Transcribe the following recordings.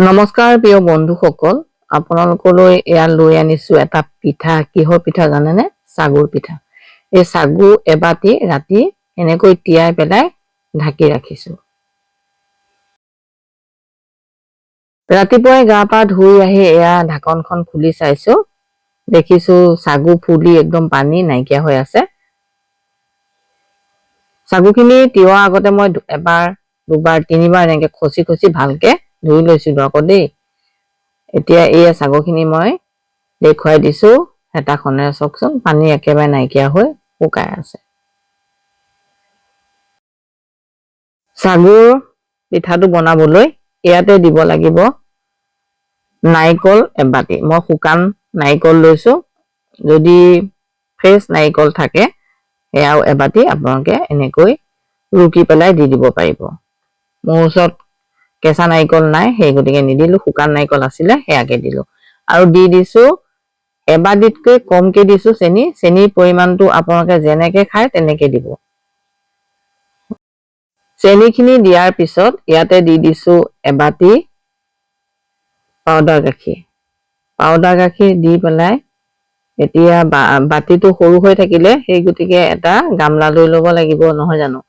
নমস্কাৰ প্ৰিয় বন্ধুসকল, আপোনালোকলৈ এয়া লৈ আনিছো এটা পিঠা। কিহৰ পিঠা জানেনে? সাগুৰ পিঠা। এই সাগু এবাতি ৰাতি এনেকৈ তিয়াই পেলাই ঢাকি ৰাখিছো। ৰাতিপুৱাই গা পা ধুই আহি এয়া ঢাকনখন খুলি চাইছো, দেখিছো সাগু ফুলি একদম পানী নাইকিয়া হৈ আছে। সাগুখিনি তিওৱাৰ আগতে মই এবাৰ দুবাৰ তিনিবাৰ এনেকে খচি খচি ভালকে ধুই লৈছিলো আকৌ দেই। এতিয়া এই সাগুখিনি মই দেখুৱাই দিছো, হেতাখনেৰে চাওকচোন, পানী একেবাৰে নাইকিয়া হৈ শুকাই আছে। সাগুৰ পিঠাটো বনাবলৈ ইয়াতে দিব লাগিব নাৰিকল এবাতি। মই শুকান নাৰিকল লৈছো, যদি ফ্ৰেছ নাৰিকল থাকে এয়াও এবাতি আপোনালোকে এনেকৈ ৰুকি পেলাই দি দিব পাৰিব। মোৰ ওচৰত কেঁচা নাৰিকল নাই, সেই গতিকে নিদিলো, শুকান নাৰিকল আছিলে সেয়াকে দিলো। আৰু দি দিছো এবাতিতকৈ কমকে দিছো চেনি। চেনিৰ পৰিমাণটো আপোনালোকে যেনেকে খায় তেনেকে দিব। চেনিখিনি দিয়াৰ পিছত ইয়াতে দি দিছো এবাতি পাউডাৰ গাখীৰ। পাউডাৰ গাখীৰ দি পেলাই এতিয়া বাতিটো সৰু হৈ থাকিলে সেই গতিকে এটা গামলা লৈ ল'ব লাগিব, নহয় জানো?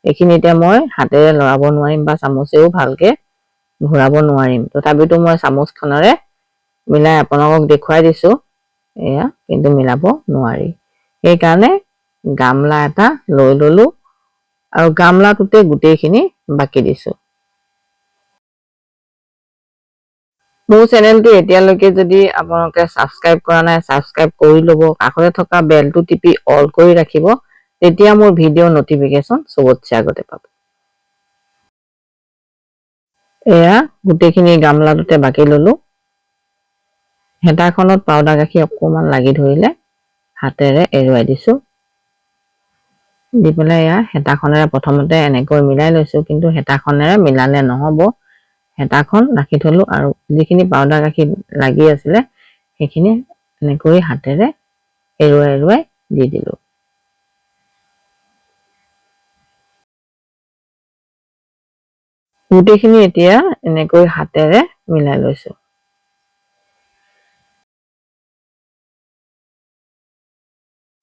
এইখিনি এতিয়া মই হাতেৰে লৰাব নোৱাৰিম বা চামুচেও ভালকে ঘূৰাব নোৱাৰিম, তথাপিতো মই চামুচখনেৰে মিলাই আপোনালোকক দেখুৱাই দিছো। এয়া কিন্তু মিলাব নোৱাৰি, সেইকাৰণে গামলা এটা লৈ ললো আৰু গামলাটোতে গোটেইখিনি বাকি দিছো। মোৰ চেনেলটো এতিয়ালৈকে যদি আপোনালোকে ছাবস্ক্ৰাইব কৰা নাই, ছাবস্ক্ৰাইব কৰি ল'ব, কাষতে থকা বেলটো টিপি অল কৰি ৰাখিব, তেতিয়া মোৰ ভিডিঅ' নটিফিকেশ্যন চবতছে আগতে পাব। এয়া গোটেইখিনি গামলাটোতে বাকি ললো। হেতাখনত পাউডাৰ গাখীৰ অকণমান লাগি ধৰিলে হাতেৰে এৰুৱাই দিছো। দি পেলাই এয়া হেতাখনেৰে প্ৰথমতে এনেকৈ মিলাই লৈছো, কিন্তু হেতাখনেৰে মিলালে নহব। হেতাখন ৰাখি থলো আৰু যিখিনি পাউডাৰ গাখীৰ লাগি আছিলে সেইখিনি এনেকৈ হাতেৰে এৰুৱাই এৰুৱাই দি দিলো। গোটেইখিনি এতিয়া এনেকৈ হাতেৰে মিলাই লৈছো।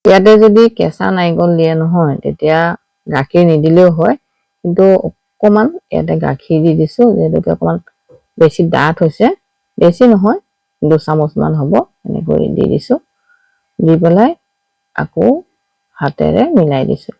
ইয়াতে যদি কেঁচা নাৰিকল দিয়ে নহয়, তেতিয়া গাখীৰ নিদিলেও হয়, কিন্তু অকণমান ইয়াতে গাখীৰ দি দিছো, যিহেতুকে অকণমান বেছি ডাঠ হৈছে। বেছি নহয়, 2 চামুচমান হ'ব, এনেকৈ দি দিছো। দি পেলাই আকৌ হাতেৰে মিলাই দিছো।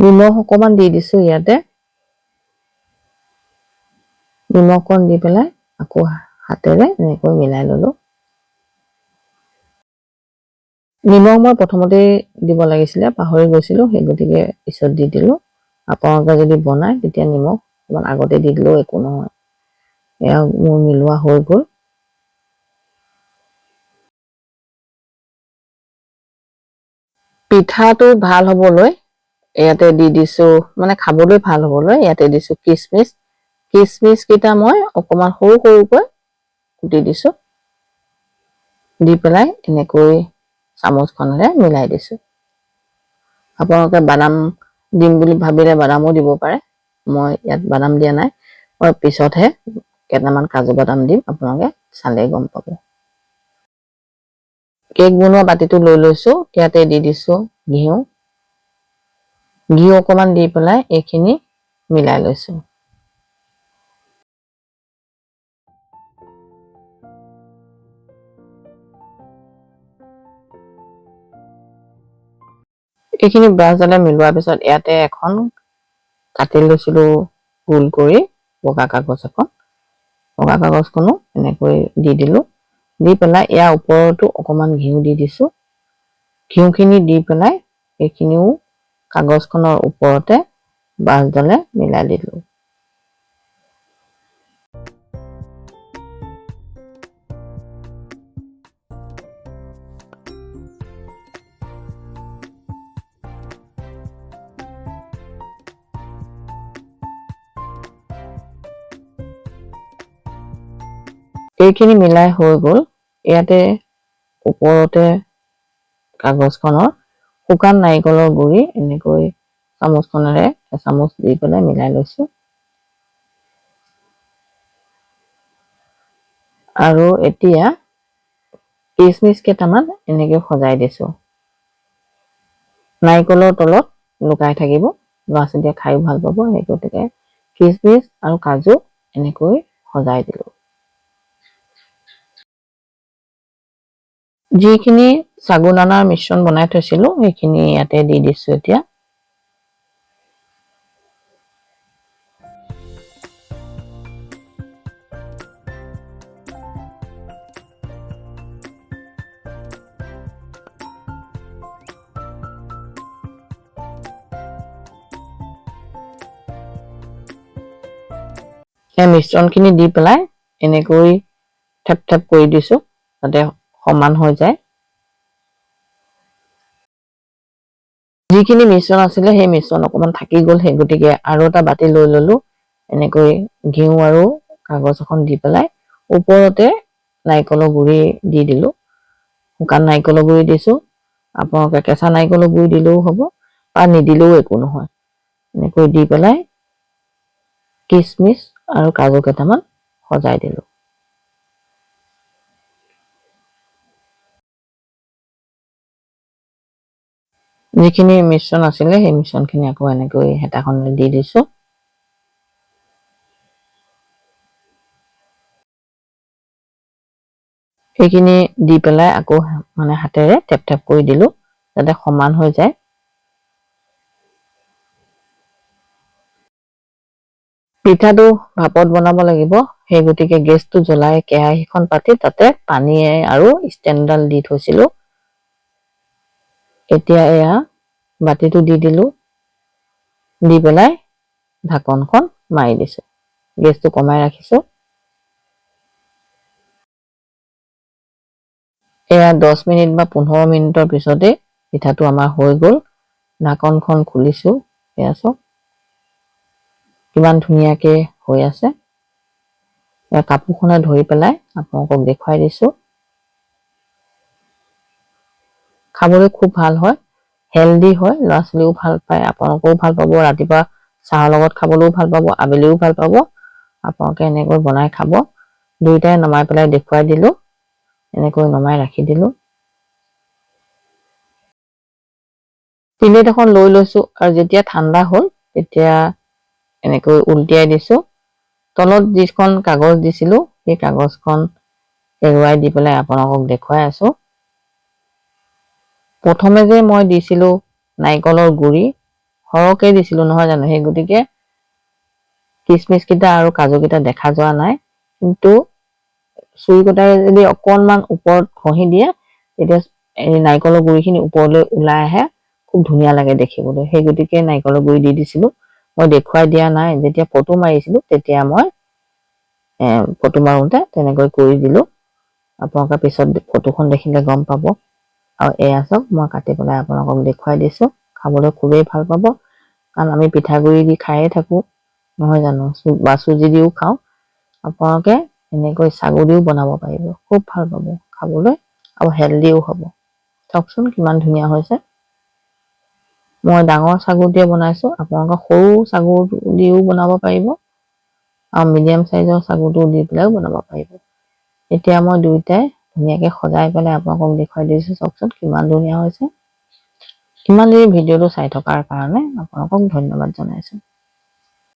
নিমখ অকণমান দি দিছো ইয়াতে। নিমখকণ দি পেলাই আকৌ হাতেৰে এনেকৈ মিলাই ললো। নিমখ মই প্ৰথমতে দিব লাগিছিলে, পাহৰি গৈছিলো, সেই গতিকে পিছত দি দিলো। আপোনালোকে যদি বনায় তেতিয়া নিমখ অকণমান আগতে দি দিলেও একো নহয়। এয়া মোৰ মিলোৱা হৈ গ'ল। পিঠাটো ভাল হবলৈ ইয়াতে দি দিছো, মানে খাবলৈ ভাল হবলৈ ইয়াতে দিছো কিচমিচ। কিচমিচ কেইটা মই অকণমান সৰু সৰুকৈ কুটি দিছো। দি পেলাই এনেকৈ চামুচখনেৰে মিলাই দিছো। আপোনালোকে বাদাম দিম বুলি ভাবিলে বাদামো দিব পাৰে। মই ইয়াত বাদাম দিয়া নাই, মই পিছতহে কেইটামান কাজু বাদাম দিম, আপোনালোকে চালেই গম পাব। কেক বনোৱা বাতিটো লৈ লৈছো, ইয়াতে দি দিছো ঘিউ। ঘিউ অকণমান দি পেলাই এইখিনি মিলাই লৈছো। এইখিনি ব্ৰাছডালে মিলোৱাৰ পিছত ইয়াতে এখন কাটি লৈছিলো গোল কৰি বগা কাগজ এখন। বগা কাগজখনো এনেকৈ দি দিলো। দি পেলাই ইয়াৰ ওপৰতো অকণমান ঘিউ দি দিছো। ঘিউখিনি দি পেলাই এইখিনিও কাগজখনৰ ওপৰতে ব্ৰাছডালে মিলাই দিলো। এইখিনি মিলাই হৈ গ'ল। ইয়াতে ওপৰতে কাগজখনৰ শুকান নাৰিকলৰ গুৰি এনেকৈ চামুচখনেৰে এচামুচ দি পেলাই মিলাই লৈছো। আৰু এতিয়া কিচমিচ কেইটামান এনেকৈ সজাই দিছো। নাৰিকলৰ তলত লুকাই থাকিব, ল'ৰা ছোৱালীয়ে খাই ভাল পাব। সেই গতিকে কিচমিচ আৰু কাজু এনেকৈ সজাই দিলো। যিখিনি সাগুদানাৰ মিশ্ৰণ বনাই থৈছিলো সেইখিনি ইয়াতে দি দিছো এতিয়া। এই মিশ্ৰণখিনি দি পেলাই এনেকৈ থেপ থেপ কৰি দিছো যাতে সমান হৈ যায়। যিখিনি মিশ্ৰণ আছিলে সেই মিশ্ৰণ অকমান থাকি গ'ল, সেই গতিকে আৰু এটা বাতি লৈ ললো। এনেকৈ ঘিউ আৰু কাগজ এখন দি পেলাই ওপৰতে নাৰিকলৰ গুৰি দি দিলো। শুকান নাৰিকলৰ গুৰি দিছো। আপোনালোকে কেঁচা নাৰিকলৰ গুৰি দিলেও হ'ব বা নিদিলেও একো নহয়। এনেকৈ দি পেলাই কিচমিচ আৰু কাজু কেইটামান সজাই দিলো। যিখিনি মিশ্ৰণ আছিলে সেই মিশ্ৰণখিনি আকৌ এনেকৈ হেতাখনেৰে দি দিছো। সেইখিনি দি পেলাই আকৌ মানে হাতেৰে টেপ টেপ কৰি দিলো যাতে সমান হৈ যায়। পিঠাটো ভাপত বনাব লাগিব, সেই গতিকে গেছটো জ্বলাই কেৰাহীখন পাতি তাতে পানীয়ে আৰু ষ্টেণ্ডডাল দি থৈছিলো। এতিয়া এয়া বাতিটো দি দিলো, দি পেলাই ঢাকনখন মাৰি দিছো। গেছটো কমাই ৰাখিছো। এয়া 10 মিনিট বা 15 মিনিটৰ পিছতে পিঠাটো আমাৰ হৈ গ'ল। ঢাকনখন খুলিছো, এয়া চাওক কিমান ধুনীয়াকে হৈ আছে। কাপোৰখনে ধৰি পেলাই আপোনালোকক দেখুৱাই দিছো। খাবলৈ খুব ভাল হয়, হেলদি হয়, ল'ৰা ছোৱালীও ভাল পায়, আপোনালোকেও ভাল পাব। ৰাতিপুৱা চাহৰ লগত খাবলৈও ভাল পাব, আবেলিও ভাল পাব। আপোনালোকে এনেকৈ বনাই খাব। দুইটাই নমাই পেলাই দেখুৱাই দিলো। এনেকৈ নমাই ৰাখি দিলো। প্লেট এখন লৈ লৈছো আৰু যেতিয়া ঠাণ্ডা হ'ল তেতিয়া এনেকৈ উলটিয়াই দিছো। তলত যিখন কাগজ দিছিলো সেই কাগজখন এৰুৱাই দি পেলাই আপোনালোকক দেখুৱাই আছো। প্ৰথমে যে মই দিছিলো নাৰিকলৰ গুৰি, সৰহকে দিছিলো নহয় জানো, সেই গতিকে কিচমিচ কেইটা আৰু কাজু কেইটা দেখা যোৱা নাই। কিন্তু চুৰি কটাৰে যদি অকনমান ওপৰত ঘঁহি দিয়ে তেতিয়া এই নাৰিকলৰ গুৰিখিনি ওপৰলৈ ওলাই আহে, খুব ধুনীয়া লাগে দেখিবলৈ। সেই গতিকে নাৰিকলৰ গুৰি দি দিছিলো। মই দেখুৱাই দিয়া নাই, যেতিয়া ফটো মাৰিছিলো তেতিয়া মই ফটো মাৰোতে তেনেকৈ কৰি দিলো। আপোনালোকে পিছত ফটোখন দেখিলে গম পাব। আৰু এয়া চাওক মই কাটি পেলাই আপোনালোকক দেখুৱাই দিছো। খাবলৈ খুবেই ভাল পাব, কাৰণ আমি পিঠাগুৰি দি খায়ে থাকো নহয় জানো, বা চুজি দিও খাওঁ। আপোনালোকে এনেকৈ চাগু দিও বনাব পাৰিব, খুব ভাল পাব খাবলৈ আৰু হেলদিও হ'ব। চাওকচোন কিমান ধুনীয়া হৈছে। মই ডাঙৰ চাগু দিয়ে বনাইছো, আপোনালোকে সৰু চাগু দিও বনাব পাৰিব আৰু মিডিয়াম চাইজৰ চাগুটো দি পেলাইও বনাব পাৰিব। এতিয়া মই দুইটাই ধুনীয়াকে সজাই পেলাই আপোনালোকক দেখুৱাই দিছো। চাওকচোন কিমান ধুনীয়া হৈছে। ইমান দেৰি ভিডিঅ'টো চাই থকাৰ কাৰণে আপোনালোকক ধন্যবাদ জনাইছো।